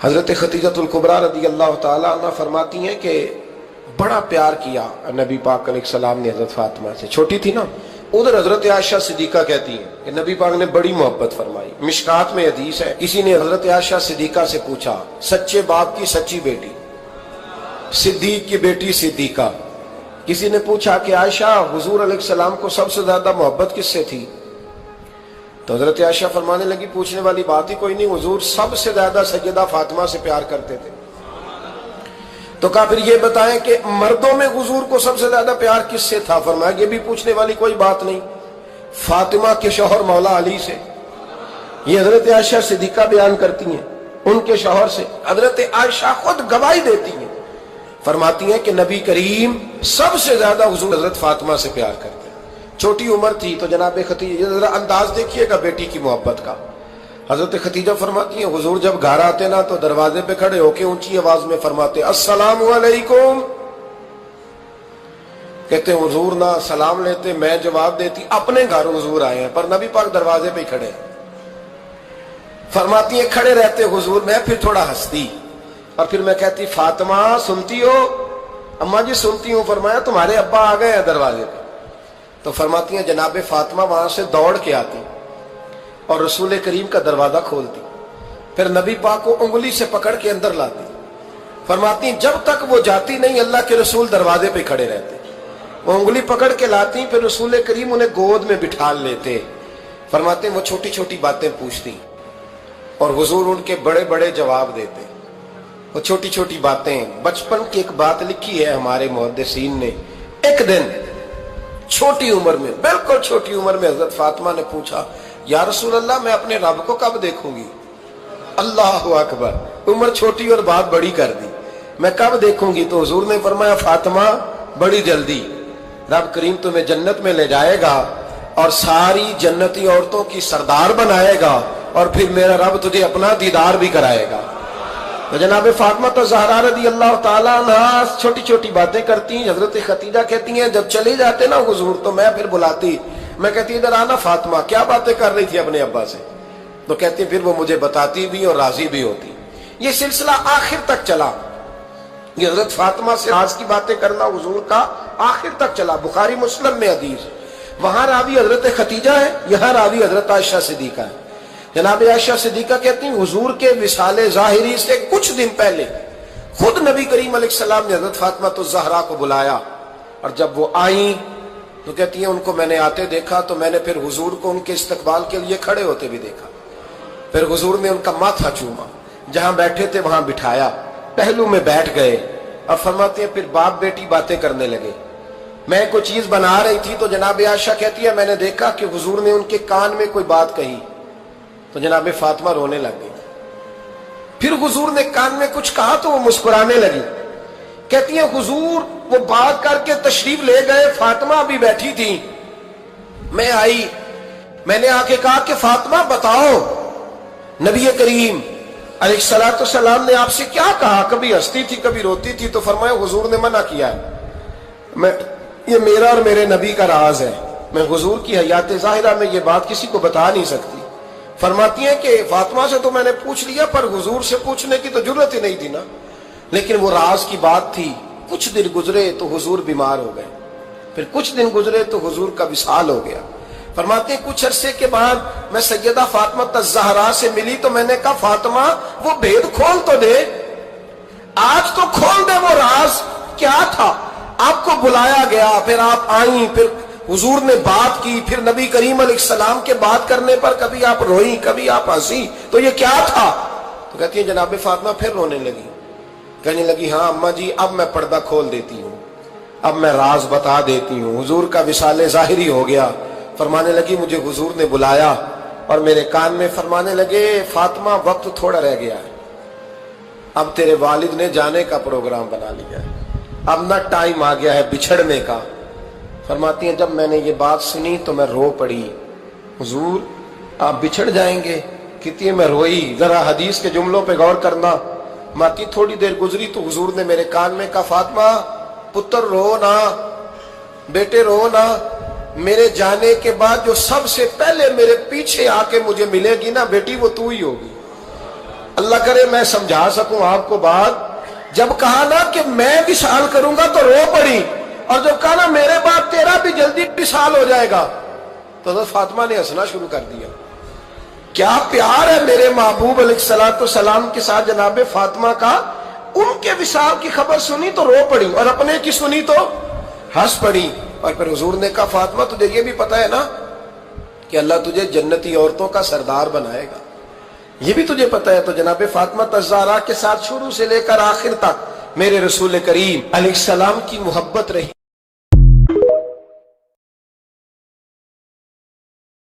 حضرت خدیجۃ الکبریٰ رضی اللہ تعالیٰ عنہ فرماتی ہیں کہ بڑا پیار کیا نبی پاک علیہ السلام نے حضرت فاطمہ سے، چھوٹی تھی نا۔ ادھر حضرت عائشہ صدیقہ کہتی ہیں کہ نبی پاک نے بڑی محبت فرمائی۔ مشکات میں حدیث ہے، کسی نے حضرت عائشہ صدیقہ سے پوچھا، سچے باپ کی سچی بیٹی، صدیق کی بیٹی صدیقہ، کسی نے پوچھا کہ عائشہ حضور علیہ السلام کو سب سے زیادہ محبت کس سے تھی؟ تو حضرت عائشہ فرمانے لگی پوچھنے والی بات ہی کوئی نہیں، حضور سب سے زیادہ سیدہ فاطمہ سے پیار کرتے تھے۔ تو کہا پھر یہ بتائیں کہ مردوں میں حضور کو سب سے زیادہ پیار کس سے تھا؟ فرمایا یہ بھی پوچھنے والی کوئی بات نہیں، فاطمہ کے شوہر مولا علی سے۔ یہ حضرت عائشہ صدیقہ بیان کرتی ہیں ان کے شوہر سے، حضرت عائشہ خود گواہی دیتی ہیں، فرماتی ہیں کہ نبی کریم سب سے زیادہ حضور حضرت فاطمہ سے پیار کرتے ہیں۔ چھوٹی عمر تھی تو جناب خدیجہ، ذرا انداز دیکھیے گا بیٹی کی محبت کا۔ حضرت خدیجہ فرماتی ہیں حضور جب گھر آتے نا تو دروازے پہ کھڑے ہو کے اونچی آواز میں فرماتے السلام علیکم، کہتے ہیں حضور نہ سلام لیتے، میں جواب دیتی اپنے گھر حضور آئے ہیں، پر نبی پاک دروازے پہ کھڑے ہیں۔ فرماتی ہیں کھڑے رہتے حضور، میں پھر تھوڑا ہنستی اور پھر میں کہتی فاطمہ سنتی ہو؟ اماں جی سنتی ہوں۔ فرمایا تمہارے ابا آ گئے ہیں دروازے پہ۔ تو فرماتی ہیں جناب فاطمہ وہاں سے دوڑ کے آتی اور رسول کریم کا دروازہ کھولتی، پھر نبی پاک کو انگلی سے پکڑ کے اندر لاتی۔ فرماتی ہیں جب تک وہ جاتی نہیں اللہ کے رسول دروازے پہ کھڑے رہتے، وہ انگلی پکڑ کے لاتی، پھر رسول کریم انہیں گود میں بٹھا لیتے۔ فرماتے ہیں وہ چھوٹی چھوٹی باتیں پوچھتی اور حضور ان کے بڑے بڑے جواب دیتے۔ وہ چھوٹی چھوٹی باتیں، بچپن کی ایک بات لکھی ہے ہمارے محدثین نے، ایک دن چھوٹی عمر میں، بالکل چھوٹی عمر میں حضرت فاطمہ نے پوچھا یا رسول اللہ میں اپنے رب کو کب دیکھوں گی؟ اللہ اکبر، عمر چھوٹی اور بات بڑی کر دی، میں کب دیکھوں گی؟ تو حضور نے فرمایا فاطمہ بڑی جلدی، رب کریم تمہیں جنت میں لے جائے گا اور ساری جنتی عورتوں کی سردار بنائے گا، اور پھر میرا رب تجھے اپنا دیدار بھی کرائے گا۔ تو جناب فاطمہ تو زہرا رضی اللہ تعالیٰ عنہ چھوٹی چھوٹی باتیں کرتی ہیں۔ حضرت خدیجہ کہتی ہیں جب چلے جاتے نا حضور تو میں پھر بلاتی، میں کہتی ادھر آنا فاطمہ، کیا باتیں کر رہی تھی اپنے ابا سے؟ تو کہتی پھر وہ مجھے بتاتی بھی اور راضی بھی ہوتی۔ یہ سلسلہ آخر تک چلا، یہ حضرت فاطمہ سے راز کی باتیں کرنا حضور کا آخر تک چلا۔ بخاری مسلم میں حدیث، وہاں راوی حضرت خدیجہ ہے، یہاں راوی حضرت عائشہ صدیقہ ہے۔ جناب عائشہ صدیقہ کہتی ہیں حضور کے وصال ظاہری سے کچھ دن پہلے خود نبی کریم علیہ السلام نے حضرت فاطمہ الزہرا کو بلایا، اور جب وہ آئیں تو کہتی ہیں ان کو میں نے آتے دیکھا تو میں نے پھر حضور کو ان کے استقبال کے لیے کھڑے ہوتے بھی دیکھا، پھر حضور نے ان کا ماتھا چوما، جہاں بیٹھے تھے وہاں بٹھایا، پہلو میں بیٹھ گئے، اور فرماتے ہیں پھر باپ بیٹی باتیں کرنے لگے۔ میں کوئی چیز بنا رہی تھی تو جناب عائشہ کہتی ہے میں نے دیکھا کہ حضور نے ان کے کان میں کوئی بات کہی، تو جناب فاطمہ رونے لگ گئی۔ پھر حضور نے کان میں کچھ کہا تو وہ مسکرانے لگی۔ کہتی ہیں حضور وہ بات کر کے تشریف لے گئے، فاطمہ ابھی بیٹھی تھی، میں آئی، میں نے آ کے کہا کہ فاطمہ بتاؤ نبی کریم علیہ الصلوۃ والسلام نے آپ سے کیا کہا؟ کبھی ہنستی تھی کبھی روتی تھی۔ تو فرمایا حضور نے منع کیا ہے، یہ میرا اور میرے نبی کا راز ہے، میں حضور کی حیات ظاہرہ میں یہ بات کسی کو بتا نہیں سکتی۔ فرماتی ہیں کہ فاطمہ سے تو میں نے پوچھ لیا پر حضور سے پوچھنے کی تو ضرورت ہی نہیں تھی نا، لیکن وہ راز کی بات تھی۔ کچھ دن گزرے تو حضور بیمار ہو گئے، پھر کچھ دن گزرے تو حضور کا وصال ہو گیا۔ فرماتے ہیں کچھ عرصے کے بعد میں سیدہ فاطمہ الزہرا سے ملی تو میں نے کہا فاطمہ وہ بھید کھول تو دے، آج تو کھول دے، وہ راز کیا تھا؟ آپ کو بلایا گیا، پھر آپ آئیں، پھر حضور نے بات کی، پھر نبی کریم علیہ السلام کے بات کرنے پر کبھی آپ روئیں کبھی آپ ہنسی، تو یہ کیا تھا؟ تو کہتی ہیں جناب فاطمہ پھر رونے لگی، کہنے لگی ہاں اماں جی اب میں پردہ کھول دیتی ہوں، اب میں راز بتا دیتی ہوں، حضور کا وصال ظاہری ہو گیا۔ فرمانے لگی مجھے حضور نے بلایا اور میرے کان میں فرمانے لگے فاطمہ وقت تھوڑا رہ گیا ہے، اب تیرے والد نے جانے کا پروگرام بنا لیا ہے، اب نہ ٹائم آ گیا ہے بچھڑنے کا۔ فرماتی ہیں جب میں نے یہ بات سنی تو میں رو پڑی، حضور آپ بچھڑ جائیں گے؟ کہتی ہے میں روئی۔ ذرا حدیث کے جملوں پہ غور کرنا، ماتی تھوڑی دیر گزری تو حضور نے میرے کان میں کہا فاطمہ پتر رو نا، بیٹے رو نا، میرے جانے کے بعد جو سب سے پہلے میرے پیچھے آ کے مجھے ملے گی نا بیٹی وہ تو ہی ہوگی۔ اللہ کرے میں سمجھا سکوں آپ کو بات، جب کہا نا کہ میں وصال کروں گا تو رو پڑی، اور جب کہا نا میرے بعد تیرا بھی جلدی وصال ہو جائے گا تو حضرت فاطمہ نے ہنسنا شروع کر دیا۔ کیا پیار ہے میرے محبوب علیہ الصلوۃ والسلام کے ساتھ جناب فاطمہ کا، ان کے وصال کی خبر سنی تو رو پڑی، اور اپنے کی سنی تو ہنس پڑی۔ اور پھر حضور نے کہا فاطمہ تجھے یہ بھی پتا ہے نا کہ اللہ تجھے جنتی عورتوں کا سردار بنائے گا، یہ بھی تجھے پتا ہے؟ تو جناب فاطمہ الزہرا کے ساتھ شروع سے لے کر آخر تک میرے رسول کریم علیہ السلام کی محبت رہی۔